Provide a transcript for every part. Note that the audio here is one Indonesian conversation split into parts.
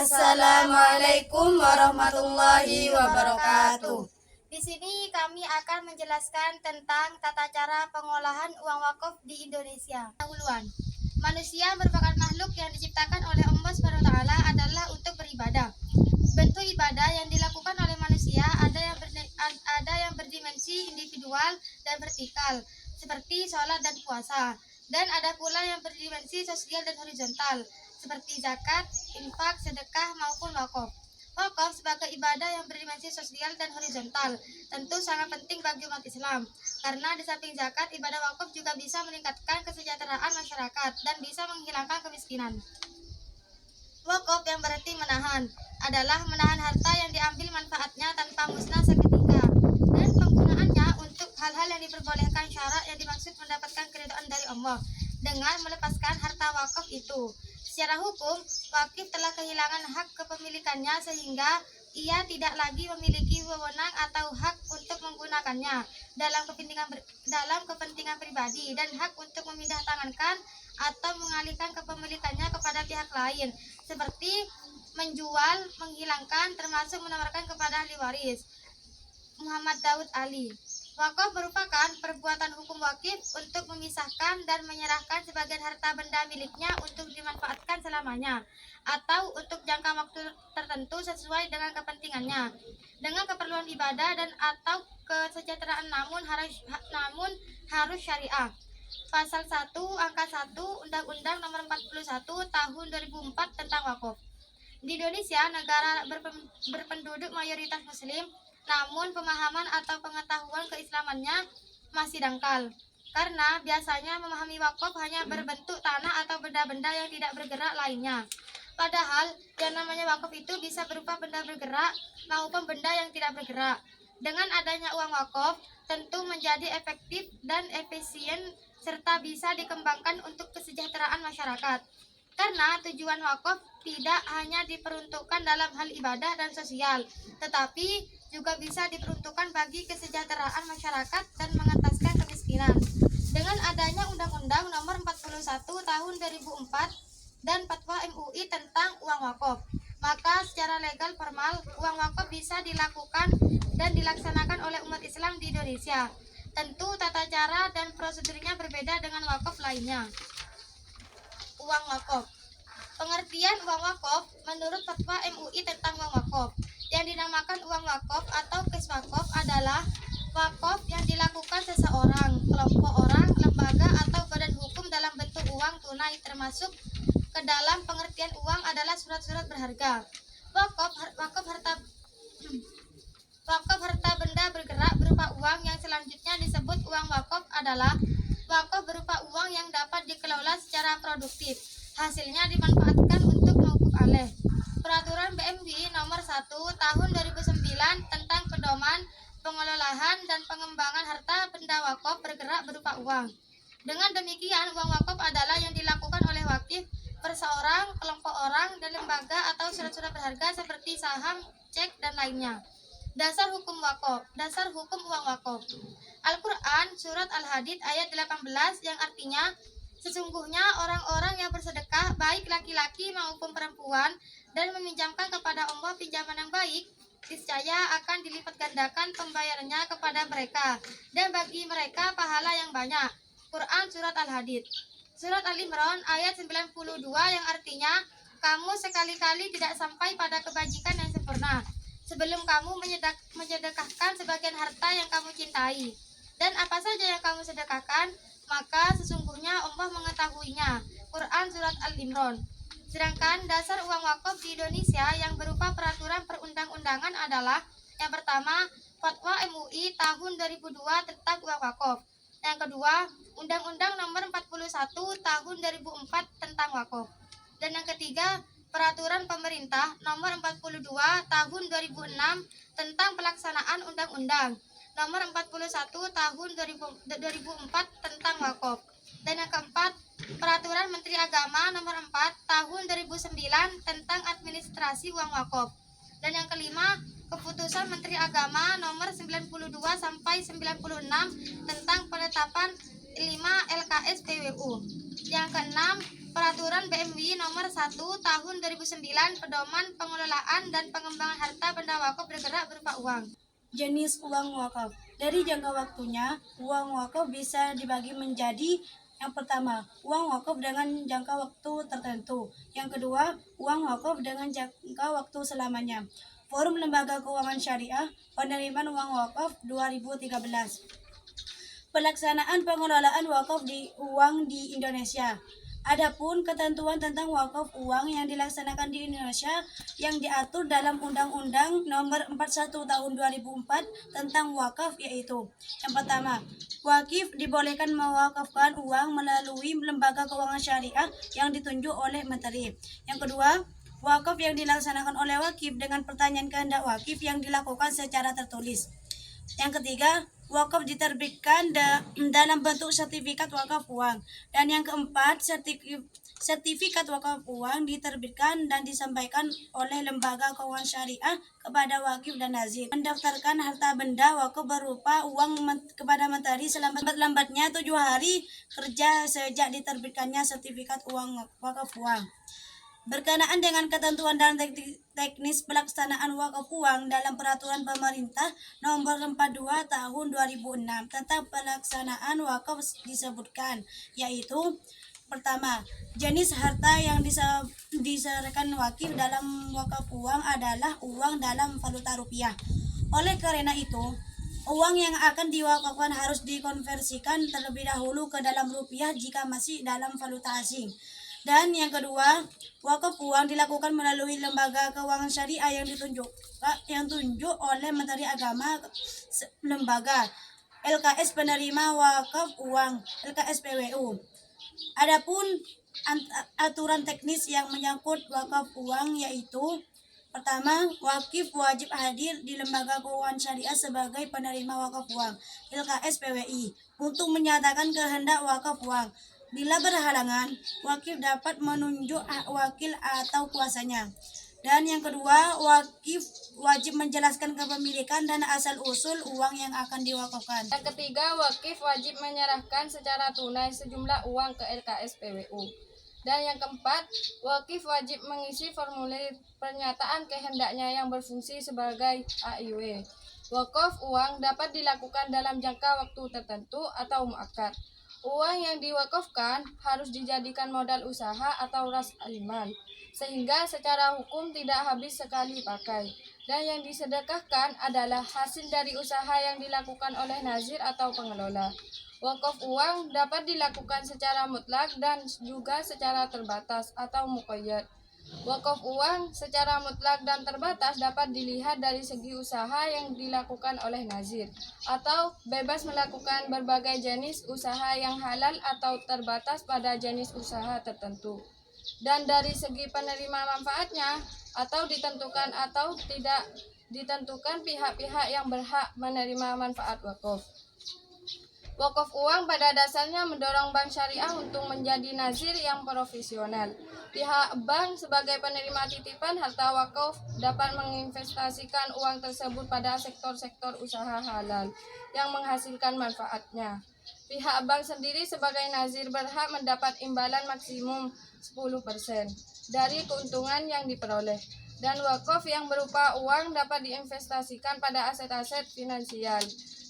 Assalamualaikum warahmatullahi wabarakatuh. Di sini kami akan menjelaskan tentang tata cara pengolahan uang wakaf di Indonesia. Dahuluan, manusia merupakan makhluk yang diciptakan oleh Allah SWT adalah untuk beribadah. Bentuk ibadah yang dilakukan oleh manusia ada yang berdimensi individual dan vertikal, seperti sholat dan puasa, dan ada pula yang berdimensi sosial dan horizontal, seperti zakat, infak, sedekah, maupun wakaf. Wakaf sebagai ibadah yang berdimensi sosial dan horizontal tentu sangat penting bagi umat Islam, karena di samping zakat, ibadah wakaf juga bisa meningkatkan kesejahteraan masyarakat dan bisa menghilangkan kemiskinan. Wakaf yang berarti menahan adalah menahan harta yang diambil manfaatnya tanpa musnah seketika, dan penggunaannya untuk hal-hal yang diperbolehkan syarak yang dimaksud mendapatkan keridhaan dari Allah dengan melepaskan harta wakaf itu. Secara hukum, wakif telah kehilangan hak kepemilikannya sehingga ia tidak lagi memiliki wewenang atau hak untuk menggunakannya dalam kepentingan pribadi dan hak untuk memindah tangankan atau mengalihkan kepemilikannya kepada pihak lain, seperti menjual, menghilangkan, termasuk menawarkan kepada ahli waris. Muhammad Daud Ali. Wakaf merupakan perbuatan hukum wakif untuk memisahkan dan menyerahkan sebagian harta benda miliknya untuk dimanfaatkan selamanya atau untuk jangka waktu tertentu sesuai dengan kepentingannya, dengan keperluan ibadah dan atau kesejahteraan namun harus syariah. Pasal 1 angka 1 Undang-Undang Nomor 41 Tahun 2004 tentang wakaf. Di Indonesia, negara berpenduduk mayoritas muslim, namun pemahaman atau pengetahuan keislamannya masih dangkal, karena biasanya memahami wakaf hanya berbentuk tanah atau benda-benda yang tidak bergerak lainnya. Padahal yang namanya wakaf itu bisa berupa benda bergerak maupun benda yang tidak bergerak. Dengan adanya uang wakaf tentu menjadi efektif dan efisien serta bisa dikembangkan untuk kesejahteraan masyarakat. Karena tujuan wakaf tidak hanya diperuntukkan dalam hal ibadah dan sosial, tetapi juga bisa diperuntukkan bagi kesejahteraan masyarakat dan mengentaskan kemiskinan. Dengan adanya Undang-Undang Nomor 41 Tahun 2004 dan Fatwa MUI tentang uang wakaf, maka secara legal formal uang wakaf bisa dilakukan dan dilaksanakan oleh umat Islam di Indonesia. Tentu tata cara dan prosedurnya berbeda dengan wakaf lainnya. Uang wakaf. Pengertian uang wakaf menurut Fatwa MUI tentang uang wakaf, yang dinamakan uang wakaf atau kes wakaf adalah wakaf yang dilakukan seseorang, kelompok orang, lembaga atau badan hukum dalam bentuk uang tunai, termasuk ke dalam pengertian uang adalah surat-surat berharga. Wakaf harta benda bergerak berupa uang yang selanjutnya disebut uang wakaf adalah wakaf berupa uang yang dapat dikelola secara produktif, hasilnya dimanfaatkan untuk mauquf alaih. Peraturan BMWI Nomor 1 Tahun 2009 tentang pedoman pengelolaan dan pengembangan harta benda wakaf bergerak berupa uang. Dengan demikian, uang wakaf adalah yang dilakukan oleh wakif, perseorang, kelompok orang, dan lembaga atau surat-surat berharga seperti saham, cek, dan lainnya. Dasar hukum uang wakaf. Al-Quran Surat Al-Hadid ayat 18 yang artinya, sesungguhnya orang-orang yang bersedekah baik laki-laki maupun perempuan dan meminjamkan kepada Allah pinjaman yang baik, niscaya akan dilipat gandakan pembayarannya kepada mereka dan bagi mereka pahala yang banyak. Quran Surat Al-Hadid. Surat Al-Imran ayat 92 yang artinya, kamu sekali-kali tidak sampai pada kebajikan yang sempurna sebelum kamu menyedekahkan sebagian harta yang kamu cintai, dan apa saja yang kamu sedekahkan maka sesungguhnya Allah mengetahuinya. Quran Surat Al-Imran. Sedangkan dasar uang wakaf di Indonesia yang berupa peraturan perundang-undangan adalah, yang pertama, Fatwa MUI tahun 2002 tentang uang wakaf. Yang kedua, Undang-Undang Nomor 41 tahun 2004 tentang wakaf. Dan yang ketiga, Peraturan Pemerintah Nomor 42 tahun 2006 tentang pelaksanaan Undang-Undang Nomor 41 tahun 2004 tentang wakaf. Dan yang keempat, Peraturan Menteri Agama Nomor 4 tahun 2009 tentang administrasi uang wakaf. Dan yang kelima, Keputusan Menteri Agama Nomor 92 sampai 96 tentang penetapan 5 LKS PWU. Yang keenam, Peraturan BMWI Nomor 1 Tahun 2009 Pedoman Pengelolaan dan Pengembangan Harta Benda Wakaf bergerak berupa uang. Jenis uang wakaf. Dari jangka waktunya, uang wakaf bisa dibagi menjadi: yang pertama, uang wakaf dengan jangka waktu tertentu. Yang kedua, uang wakaf dengan jangka waktu selamanya. Forum Lembaga Keuangan Syariah, Penerimaan Uang Wakaf 2013. Pelaksanaan pengelolaan wakaf di uang di Indonesia. Adapun ketentuan tentang wakaf uang yang dilaksanakan di Indonesia yang diatur dalam Undang-Undang Nomor 41 Tahun 2004 tentang wakaf, yaitu: yang pertama, wakif dibolehkan mewakafkan uang melalui lembaga keuangan syariah yang ditunjuk oleh menteri. Yang kedua, wakaf yang dilaksanakan oleh wakif dengan pertanyaan kehendak wakif yang dilakukan secara tertulis. Yang ketiga, wakaf diterbitkan dalam bentuk sertifikat wakaf uang. Dan yang keempat, sertifikat wakaf uang diterbitkan dan disampaikan oleh lembaga keuangan syariah kepada wakif dan nazir. Mendaftarkan harta benda wakaf berupa uang kepada menteri selambat-lambatnya 7 hari kerja sejak diterbitkannya sertifikat uang wakaf uang. Berkenaan dengan ketentuan dan teknis pelaksanaan wakaf uang dalam Peraturan Pemerintah Nomor 42 Tahun 2006 tentang pelaksanaan wakaf disebutkan, yaitu: pertama, jenis harta yang diserahkan wakif dalam wakaf uang adalah uang dalam valuta rupiah. Oleh karena itu, uang yang akan diwakafkan harus dikonversikan terlebih dahulu ke dalam rupiah jika masih dalam valuta asing. Dan yang kedua, wakaf uang dilakukan melalui lembaga keuangan syariah yang ditunjuk oleh Menteri Agama, lembaga LKS penerima wakaf uang, LKSPWU. Adapun aturan teknis yang menyangkut wakaf uang, yaitu: pertama, wakif wajib hadir di lembaga keuangan syariah sebagai penerima wakaf uang, LKSPWI, untuk menyatakan kehendak wakaf uang. Bila berhalangan, wakif dapat menunjuk wakil atau kuasanya. Dan yang kedua, wakif wajib menjelaskan kepemilikan dan asal-usul uang yang akan diwakafkan. Yang ketiga, wakif wajib menyerahkan secara tunai sejumlah uang ke LKSPWU. Dan yang keempat, wakif wajib mengisi formulir pernyataan kehendaknya yang berfungsi sebagai AIW. Wakaf uang dapat dilakukan dalam jangka waktu tertentu atau muakkad. Uang yang diwakafkan harus dijadikan modal usaha atau ras alimal, sehingga secara hukum tidak habis sekali pakai. Dan yang disedekahkan adalah hasil dari usaha yang dilakukan oleh nazir atau pengelola. Wakaf uang dapat dilakukan secara mutlak dan juga secara terbatas atau muqayyad. Wakaf uang secara mutlak dan terbatas dapat dilihat dari segi usaha yang dilakukan oleh nazir, atau bebas melakukan berbagai jenis usaha yang halal atau terbatas pada jenis usaha tertentu. Dan dari segi penerima manfaatnya, atau ditentukan atau tidak ditentukan pihak-pihak yang berhak menerima manfaat wakaf. Wakaf uang pada dasarnya mendorong bank syariah untuk menjadi nazir yang profesional. Pihak bank sebagai penerima titipan harta wakaf dapat menginvestasikan uang tersebut pada sektor-sektor usaha halal yang menghasilkan manfaatnya. Pihak bank sendiri sebagai nazir berhak mendapat imbalan maksimum 10% dari keuntungan yang diperoleh. Dan wakaf yang berupa uang dapat diinvestasikan pada aset-aset finansial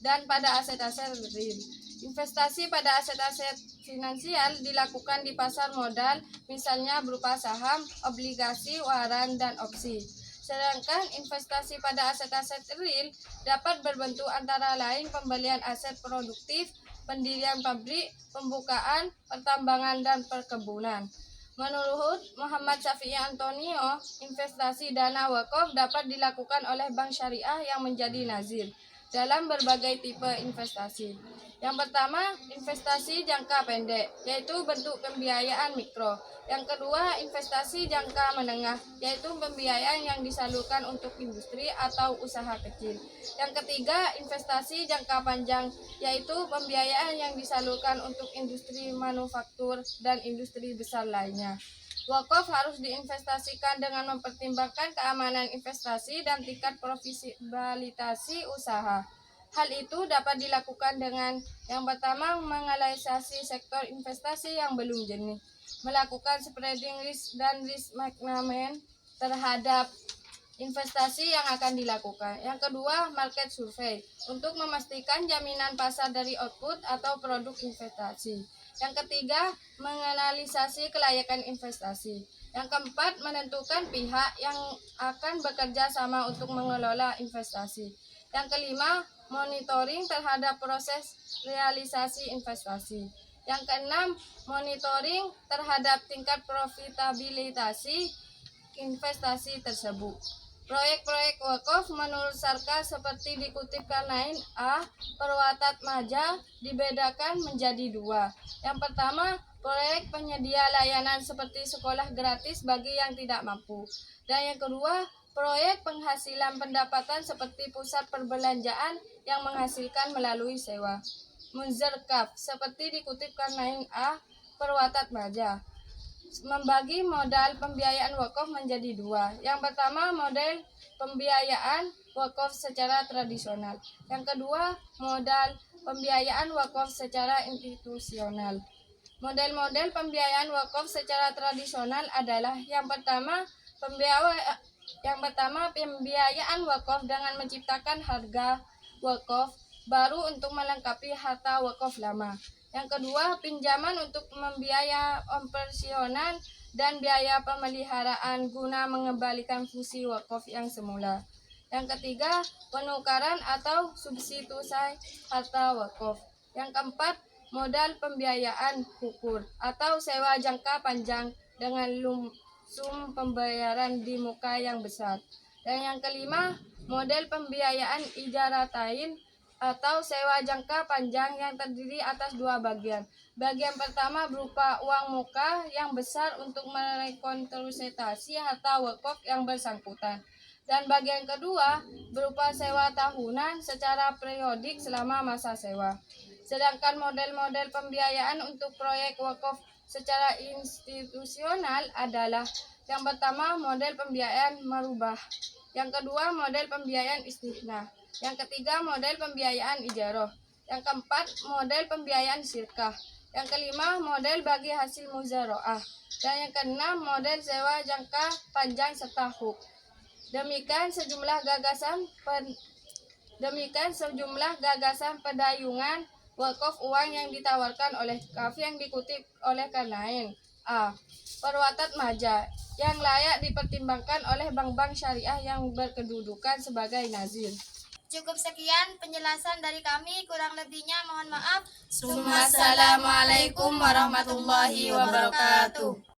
dan pada aset-aset real. Investasi pada aset-aset finansial dilakukan di pasar modal, misalnya berupa saham, obligasi, waran, dan opsi. Sedangkan investasi pada aset-aset real dapat berbentuk antara lain pembelian aset produktif, pendirian pabrik, pembukaan, pertambangan, dan perkebunan. Menurut Muhammad Syafi'i Antonio, investasi dana wakaf dapat dilakukan oleh bank syariah yang menjadi nazir dalam berbagai tipe investasi. Yang pertama, investasi jangka pendek, yaitu bentuk pembiayaan mikro. Yang kedua, investasi jangka menengah, yaitu pembiayaan yang disalurkan untuk industri atau usaha kecil. Yang ketiga, investasi jangka panjang, yaitu pembiayaan yang disalurkan untuk industri manufaktur dan industri besar lainnya. Wakaf harus diinvestasikan dengan mempertimbangkan keamanan investasi dan tingkat profitabilitas usaha. Hal itu dapat dilakukan dengan: yang pertama, menganalisasi sektor investasi yang belum jernih. melakukan spreading risk dan risk management terhadap investasi yang akan dilakukan. Yang kedua, market survey untuk memastikan jaminan pasar dari output atau produk investasi. Yang ketiga, menganalisasi kelayakan investasi. Yang keempat, menentukan pihak yang akan bekerja sama untuk mengelola investasi. Yang kelima, monitoring terhadap proses realisasi investasi. Yang keenam, monitoring terhadap tingkat profitabilitas investasi tersebut. Proyek-proyek wakaf menurut Sarka seperti dikutip Karnain A. Perwatat Maja dibedakan menjadi dua. Yang pertama, proyek penyedia layanan seperti sekolah gratis bagi yang tidak mampu. Dan yang kedua, proyek penghasilan pendapatan seperti pusat perbelanjaan yang menghasilkan melalui sewa. Munzerkaf seperti dikutip Karnain A. Perwatat Maja membagi modal pembiayaan wakaf menjadi dua. Yang pertama, model pembiayaan wakaf secara tradisional. Yang kedua, modal pembiayaan wakaf secara institusional. Model-model pembiayaan wakaf secara tradisional adalah yang pertama, pembiayaan wakaf dengan menciptakan harga wakaf baru untuk melengkapi harta wakaf lama. Yang kedua, pinjaman untuk membiaya operasional dan biaya pemeliharaan guna mengembalikan fungsi wakaf yang semula. Yang ketiga, penukaran atau substitusi harta wakaf. Yang keempat, modal pembiayaan ukur atau sewa jangka panjang dengan lumsum pembayaran di muka yang besar. Dan yang kelima, model pembiayaan ijaratain atau sewa jangka panjang yang terdiri atas dua bagian. Bagian pertama berupa uang muka yang besar untuk merekonstruksi harta wakaf yang bersangkutan. Dan bagian kedua berupa sewa tahunan secara periodik selama masa sewa. Sedangkan model-model pembiayaan untuk proyek wakaf secara institusional adalah yang pertama, model pembiayaan merubah. Yang kedua, model pembiayaan istihna. Yang ketiga, model pembiayaan ijaroh. Yang keempat, model pembiayaan sirkah. Yang kelima, model bagi hasil muzaroah. Dan yang keenam, model sewa jangka panjang serta huk. Demikian sejumlah gagasan pedayungan wakaf uang yang ditawarkan oleh KAF yang dikutip oleh Karnain A. Perwatat Maja yang layak dipertimbangkan oleh bank-bank syariah yang berkedudukan sebagai nazir. Cukup sekian penjelasan dari kami, kurang lebihnya mohon maaf. Assalamualaikum warahmatullahi wabarakatuh.